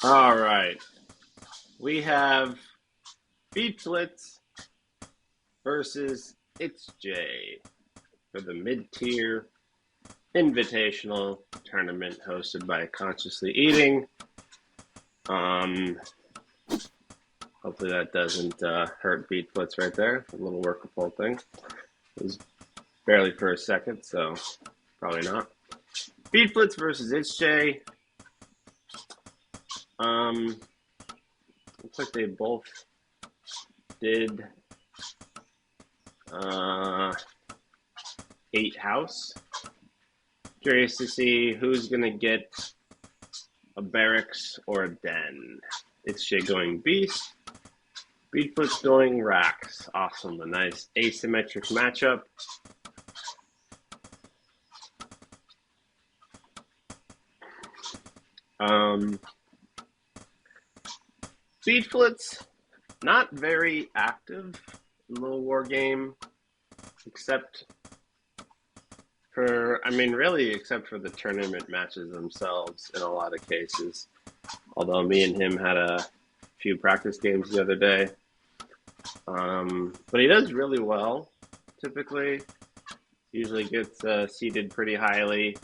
All right. We have BeatFlitz versus ItzJ for the Midtier Invitational tournament hosted by Consciously Eating. Hopefully that doesn't hurt BeatFlitz right there. A little workable thing. It was barely for a second, so probably not. BeatFlitz versus ItzJ. Looks like they both did 8 house. Curious to see who's going to get a barracks or a den. ItzJ going beast. BeatFlitz going racks. Awesome. A nice asymmetric matchup. BeatFlitz, not very active in Littlewargame, except for, really except for the tournament matches themselves in a lot of cases. Although me and him had a few practice games the other day. But he does really well, typically. Usually gets seeded pretty highly,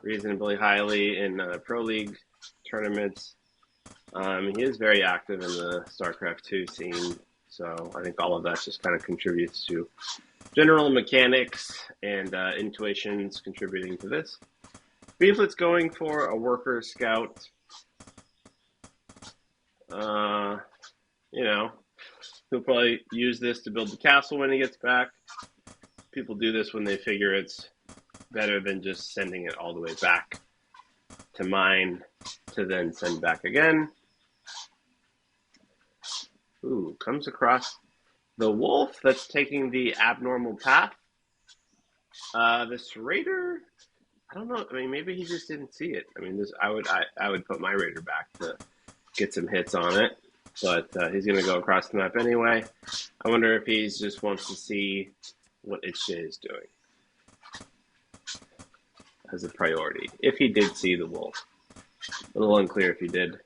reasonably highly in Pro League tournaments. He is very active in the StarCraft 2 scene, so I think all of that just kind of contributes to general mechanics and intuitions contributing to this. BeatFlitz going for a worker scout. He'll probably use this to build the castle when he gets back. People do this when they figure it's better than just sending it all the way back to mine to then send back again. Ooh, comes across the wolf that's taking the abnormal path. This raider, I don't know. Maybe he just didn't see it. I would put my raider back to get some hits on it, but he's going to go across the map anyway. I wonder if he just wants to see what ItzJ is doing as a priority. If he did see the wolf. A little unclear if he did.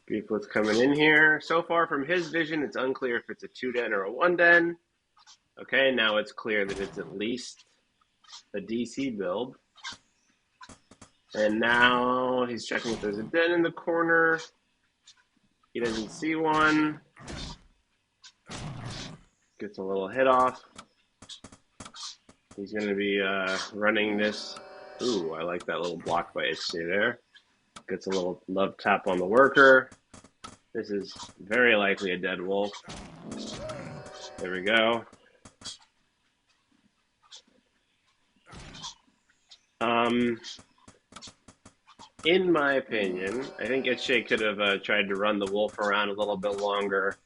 BeatFlitz coming in here. So far from his vision, it's unclear if it's a 2-den or a 1-den. Okay, now it's clear that it's at least a DC build. And now he's checking if there's a den in the corner. He doesn't see one. Gets a little hit off. He's going to be running this. Ooh, I like that little block by ItzJ there. Gets a little love tap on the worker. This is very likely a dead wolf. There we go. In my opinion, I think ItzJ could have tried to run the wolf around a little bit longer.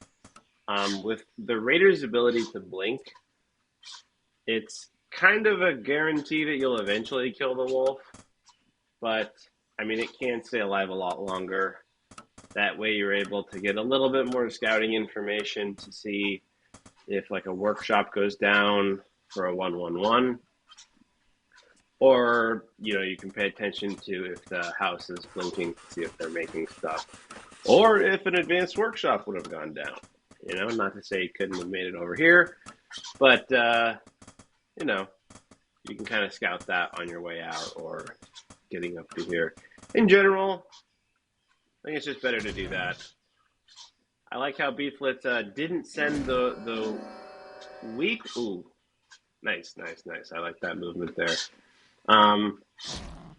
With the Raider's ability to blink, it's kind of a guarantee that you'll eventually kill the wolf, but it can stay alive a lot longer. That way you're able to get a little bit more scouting information to see if like a workshop goes down for a 1-1-1, or you can pay attention to if the house is blinking to see if they're making stuff, or if an advanced workshop would have gone down. Not to say he couldn't have made it over here, but you can kind of scout that on your way out or getting up to here. In general, I think it's just better to do that. I like how BeatFlitz didn't send the weak. Ooh, nice. I like that movement there. I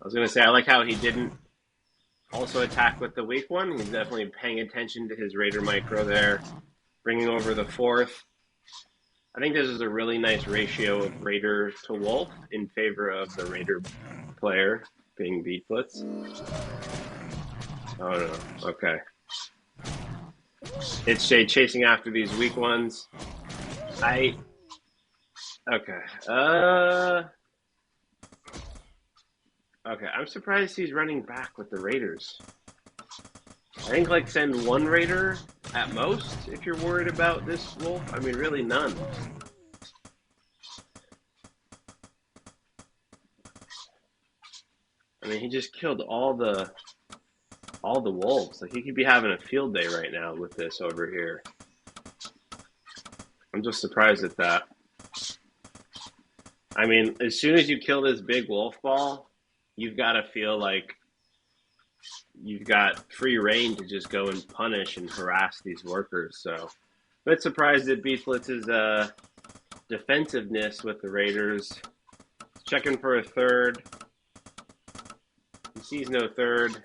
was going to say, I like how he didn't also attack with the weak one. He's definitely paying attention to his Raider micro there, bringing over the 4th. I think this is a really nice ratio of Raider to Wolf in favor of the Raider player being BeatFlitz. Oh no, okay. ItzJ chasing after these weak ones. Okay, I'm surprised he's running back with the Raiders. I think send one Raider at most if you're worried about this wolf. Really none. I mean, he just killed all the wolves. Like, he could be having a field day right now with this over here. I'm just surprised at that. I mean, as soon as you kill this big wolf ball, you've got to feel like you've got free reign to just go and punish and harass these workers. So, a bit surprised at BeatFlitz's defensiveness with the Raiders. Checking for a third. He sees no third.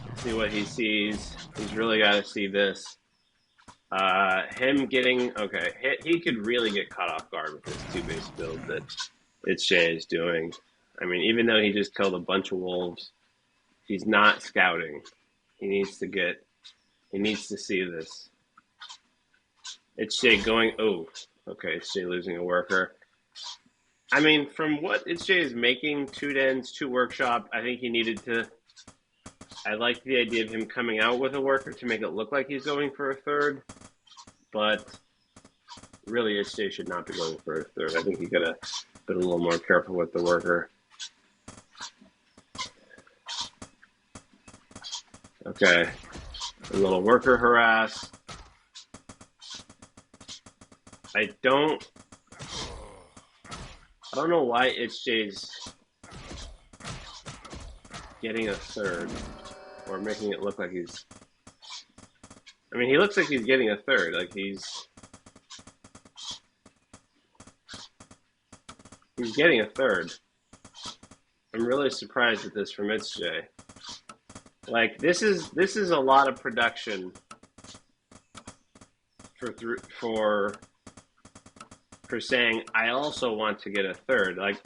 Let's see what he sees. He's really got to see this. Him getting, okay, he could really get caught off guard with this two-base build that ItzJ is doing. I mean, even though he just killed a bunch of wolves, he's not scouting. He needs to see this. ItzJ going, oh, okay, ItzJ losing a worker. I mean, from what ItzJ is making, 2 dens, 2 workshop, I think he needed to, I like the idea of him coming out with a worker to make it look like he's going for a third, but really ItzJ should not be going for a third. I think he could have been a little more careful with the worker. Okay, a little worker harass. I don't know why ItzJ's getting a third or making it look like he's. I mean, he looks like he's getting a third. Like he's getting a third. I'm really surprised at this from ItzJ. Like this is a lot of production for saying I also want to get a third. Like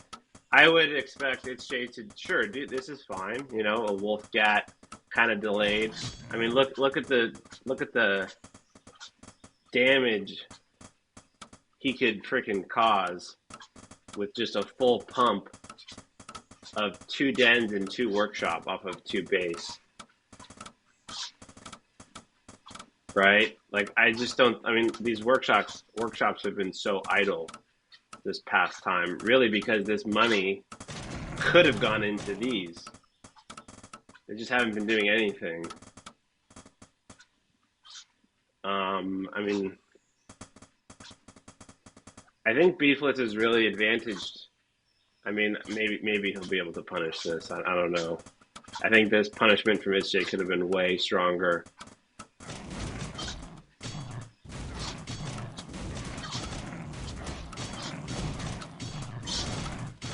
I would expect ItzJ to sure, dude, this is fine. You know, a wolf gat kind of delayed. I mean, look at the damage he could freaking cause with just a full pump of 2 dens and 2 workshop off of 2 base. Right? Like I just don't. I mean, these workshops have been so idle this past time, really, because this money could have gone into these. They just haven't been doing anything. I mean, I think BeatFlitz is really advantaged. I mean, maybe he'll be able to punish this. I don't know. I think this punishment from ItzJ could have been way stronger.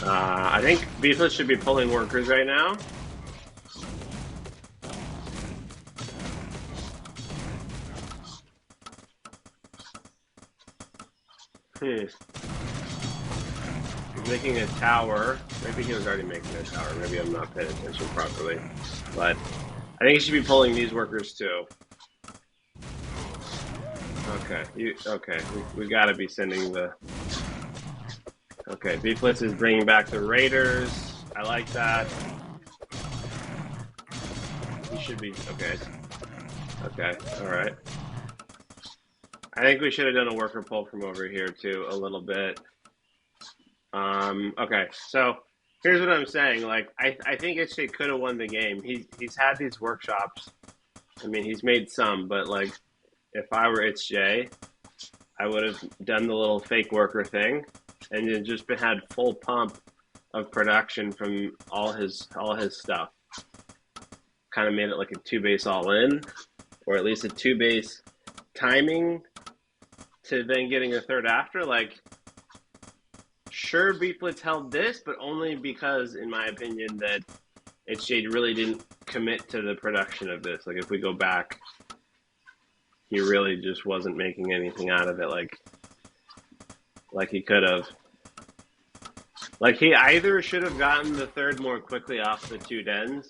I think BeatFlitz should be pulling workers right now. He's making a tower. Maybe he was already making a tower. Maybe I'm not paying attention properly. But I think he should be pulling these workers too. Okay, we gotta be sending the. Okay, BeatFlitz is bringing back the Raiders. I like that. He should be okay. Okay, all right. I think we should have done a worker pull from over here too, a little bit. Okay, so here's what I'm saying. Like, I think ItzJ could have won the game. He's had these workshops. I mean, he's made some, but like, if I were ItzJ, I would have done the little fake worker thing, and then just had full pump of production from all his stuff. Kind of made it like a 2-base all in, or at least a 2-base timing to then getting a third after. Like, sure, BeatFlitz held this, but only because, in my opinion, that ItzJ really didn't commit to the production of this. Like, if we go back, he really just wasn't making anything out of it like he could have. Like, he either should have gotten the third more quickly off the 2 dens,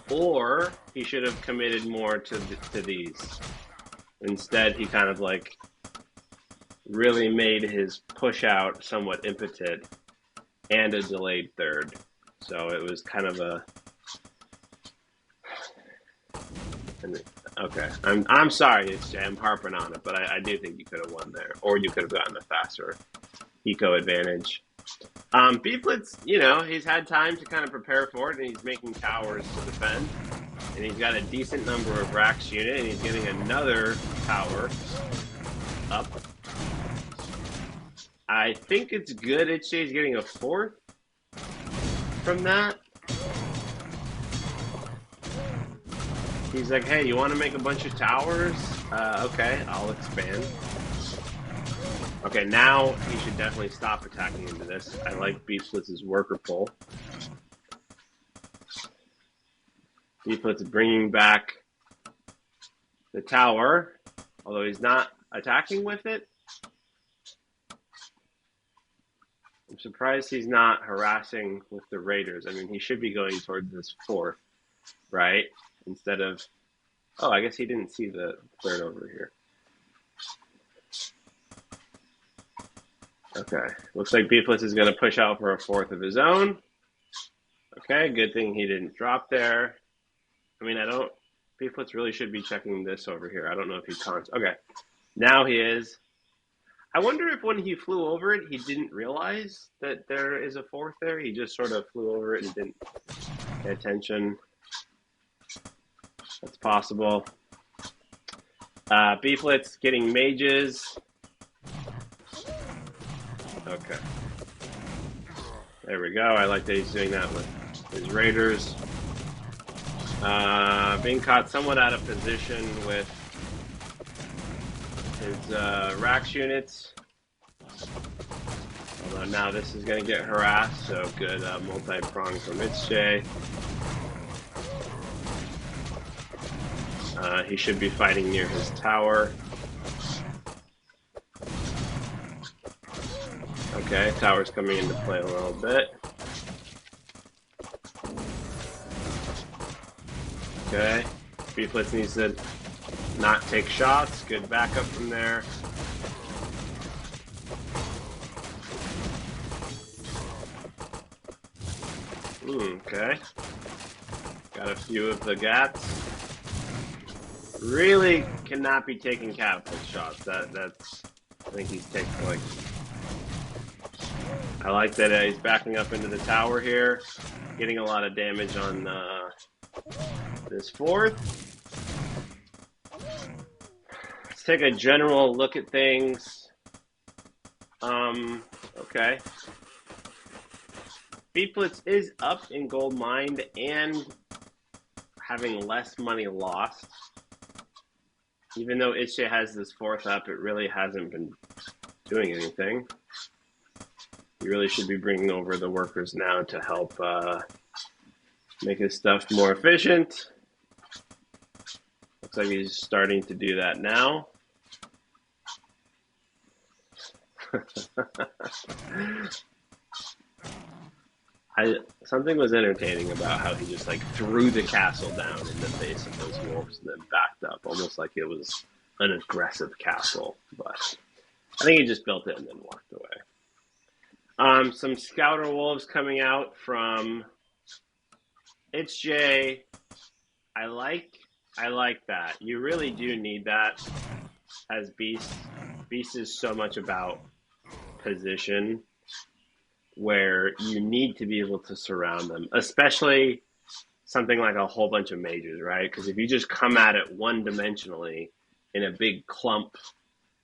or he should have committed more to these. Instead, he kind of like really made his push out somewhat impotent and a delayed third. So it was kind of a. Okay, I'm sorry, ItzJ. I'm harping on it, but I do think you could have won there, or you could have gotten a faster eco advantage. BeatFlitz, you know, he's had time to kind of prepare for it, and he's making towers to defend. And he's got a decent number of racks unit, and he's getting another tower up. I think it's good ItzJ's getting a fourth from that. He's like, hey, you want to make a bunch of towers? Okay, I'll expand. Okay, now he should definitely stop attacking into this. I like BeatFlitz's worker pull. BeatFlitz is bringing back the tower, although he's not attacking with it. I'm surprised he's not harassing with the raiders. I mean, he should be going towards this fourth, right? Instead of, oh, I guess he didn't see the third over here. Okay, looks like BeatFlitz is going to push out for a fourth of his own. Okay, good thing he didn't drop there. I mean, BeatFlitz really should be checking this over here. I don't know if he can't. Okay, now he is. I wonder if when he flew over it, he didn't realize that there is a fourth there. He just sort of flew over it and didn't pay attention. That's possible. BeatFlitz getting mages. Okay. There we go. I like that he's doing that with his raiders. Being caught somewhat out of position with his Rax units. Although now this is going to get harassed, so good multi-prong from ItzJ. He should be fighting near his tower. Okay, tower's coming into play a little bit. Okay, BeatFlitz needs to not take shots. Good backup from there. Okay. Got a few of the gats. Really cannot be taking catapult shots. That's. I think he's taking like. I like that he's backing up into the tower here, getting a lot of damage on this fourth. Let's take a general look at things. Okay. BeatFlitz is up in gold mined and having less money lost. Even though ItzJ has this fourth up, it really hasn't been doing anything. He really should be bringing over the workers now to help make his stuff more efficient. Looks like he's starting to do that now. Something was entertaining about how he just like threw the castle down in the face of those wolves and then backed up, almost like it was an aggressive castle. But I think he just built it and then walked away. Some scouter wolves coming out from ItzJ. I like that. You really do need that as Beast. Beast is so much about position, where you need to be able to surround them, especially something like a whole bunch of mages, right? Because if you just come at it one-dimensionally in a big clump,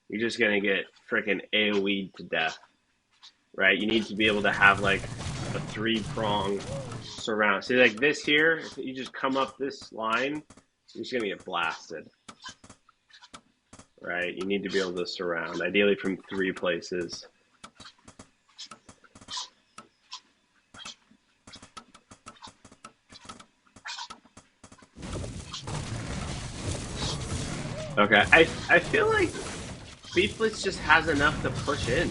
you're just going to get freaking AoE'd to death, right? You need to be able to have like a three-prong surround. See, like this here, if you just come up this line, you're just going to get blasted, right? You need to be able to surround, ideally from 3 places. Okay, I feel like BeatFlitz just has enough to push in.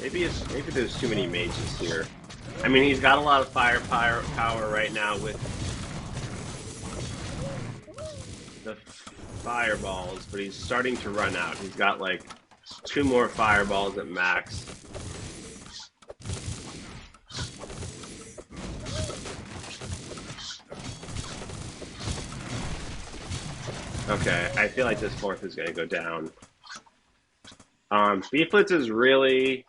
Maybe there's too many mages here. I mean, he's got a lot of firepower right now with the fireballs, but he's starting to run out. He's got like 2 more fireballs at max. Okay, I feel like this fourth is going to go down. BeatFlitz is really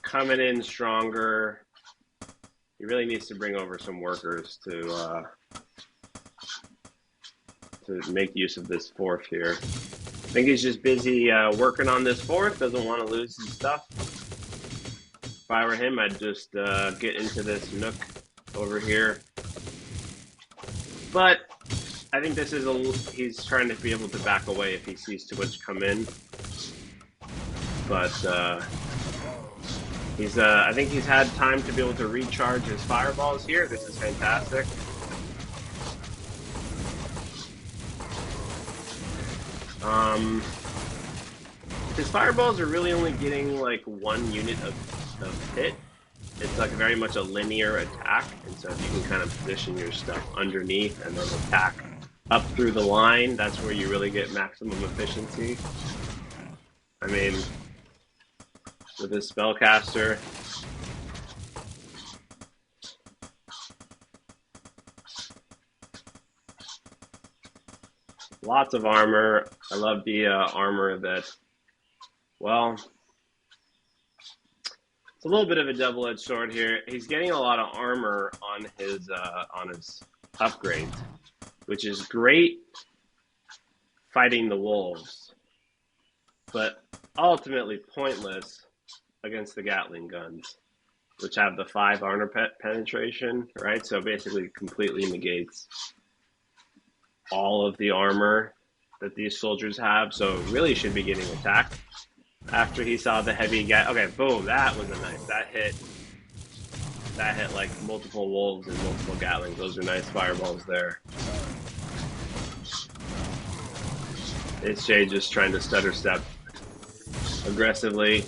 coming in stronger. He really needs to bring over some workers to make use of this fourth here. I think he's just busy working on this fourth, doesn't want to lose his stuff. If I were him, I'd just get into this nook over here. But I think this is he's trying to be able to back away if he sees too much come in. But I think he's had time to be able to recharge his fireballs here. This is fantastic. His fireballs are really only getting like 1 unit of hit. It's like very much a linear attack, and so if you can kind of position your stuff underneath and then attack up through the line, that's where you really get maximum efficiency. I mean, with his spellcaster, lots of armor. I love the armor that, well, it's a little bit of a double-edged sword here. He's getting a lot of armor on his upgrades, which is great fighting the wolves, but ultimately pointless against the Gatling guns, which have the 5 armor penetration, right? So basically completely negates all of the armor that these soldiers have, so really should be getting attacked after he saw the heavy okay, boom, that was a nice, that hit like multiple wolves and multiple Gatlings. Those are nice fireballs there. ItzJ just trying to stutter step aggressively.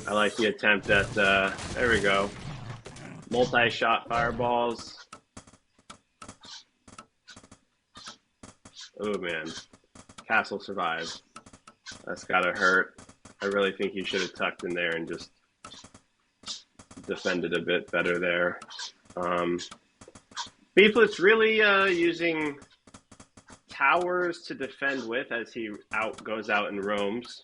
I like the attempt at, there we go, multi-shot fireballs. Oh man, Castle survived. That's gotta hurt. I really think he should have tucked in there and just defended a bit better there. BeatFlitz really using towers to defend with as he goes out and roams.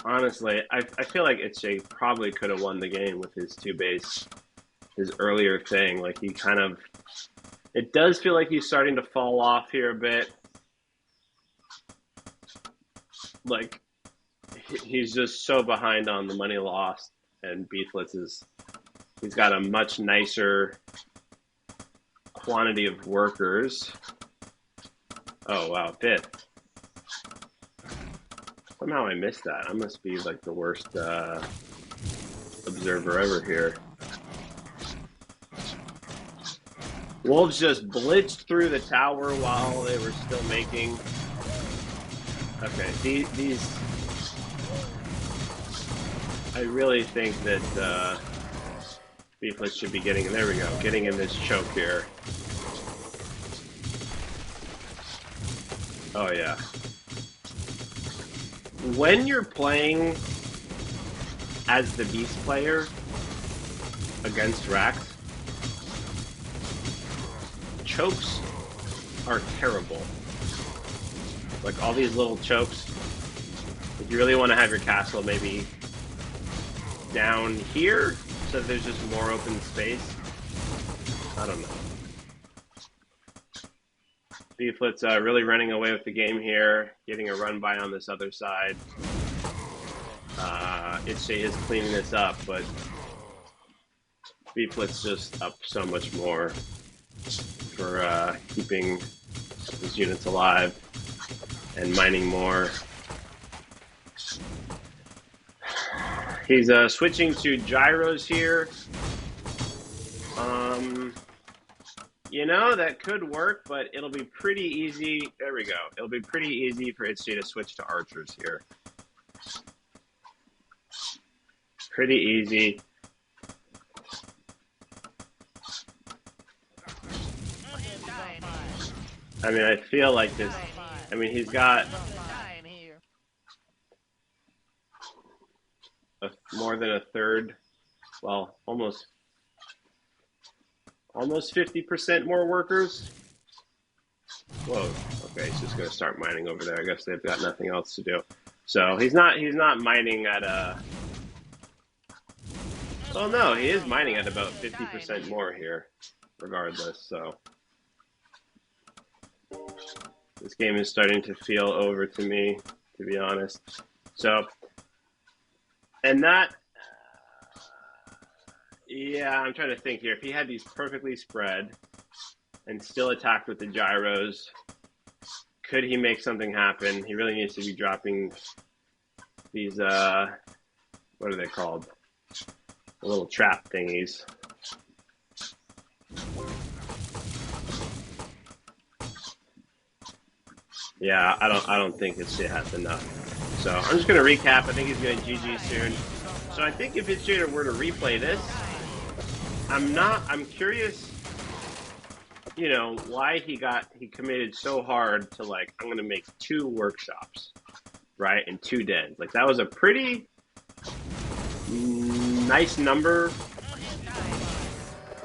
Honestly, I feel like ItzJ probably could have won the game with his 2 base, his earlier thing. Like he kind of, it does feel like he's starting to fall off here a bit. Like he's just so behind on the money lost, and BeatFlitz he's got a much nicer quantity of workers. Oh wow, 5th. Somehow I missed that. I must be like the worst observer ever here. Wolves just blitzed through the tower while they were still making. Okay, these I really think that BeatFlitz should be getting, there we go, getting in this choke here. Oh yeah. When you're playing as the beast player against Rax, chokes are terrible. Like all these little chokes, if you really want to have your castle maybe down here so there's just more open space, I don't know. BeatFlitz really running away with the game here, getting a run by on this other side. ItzJ is cleaning this up, but BeatFlitz just up so much more for keeping his units alive and mining more. He's switching to gyros here. You know, that could work, but it'll be pretty easy. There we go. It'll be pretty easy for ItzJ to switch to archers here. Pretty easy. I mean, I feel like this. I mean, he's got more than a third. Well, almost 50% more workers. Whoa. Okay, he's just gonna start mining over there. I guess they've got nothing else to do. So he's not mining at a. Well, no, he is mining at about 50% more here, regardless. So this game is starting to feel over to me, to be honest. So, and that, yeah, I'm trying to think here. If he had these perfectly spread and still attacked with the gyros, could he make something happen? He really needs to be dropping these, what are they called? The little trap thingies. Yeah, I don't think ItzJ has enough. So I'm just gonna recap. I think he's gonna GG soon. So I think if ItzJ were to replay this, I'm curious, you know, why he committed so hard to like, I'm gonna make 2 workshops, right? And 2 dens. Like that was a pretty nice number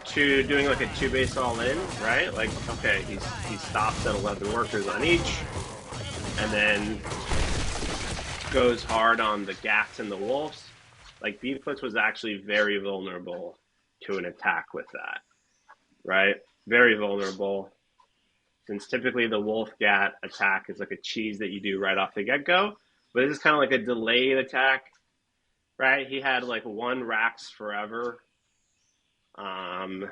to doing like a 2 base all in, right? Like, okay, he stops at 11 workers on each, and then goes hard on the gats and the wolves. Like BeatFlitz was actually very vulnerable to an attack with that, right? Very vulnerable. Since typically the wolf gat attack is like a cheese that you do right off the get-go, but this is kind of like a delayed attack, right? He had like 1 Rax forever, and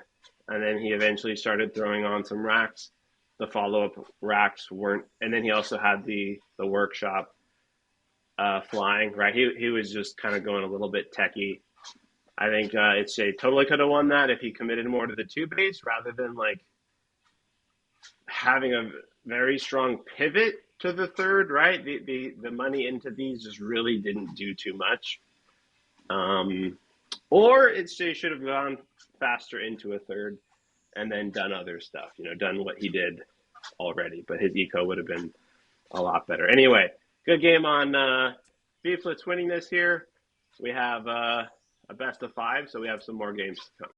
then he eventually started throwing on some Rax. The follow-up Rax weren't, and then he also had the workshop flying, right? He was just kind of going a little bit techie. I think ItzJ totally could have won that if he committed more to the 2 base rather than like having a very strong pivot to the 3rd, right? The money into these just really didn't do too much. Or ItzJ should have gone faster into a 3rd and then done other stuff, you know, done what he did already, but his eco would have been a lot better. Anyway, good game on BeatFlitz winning this here. We have a best of 5, so we have some more games to come.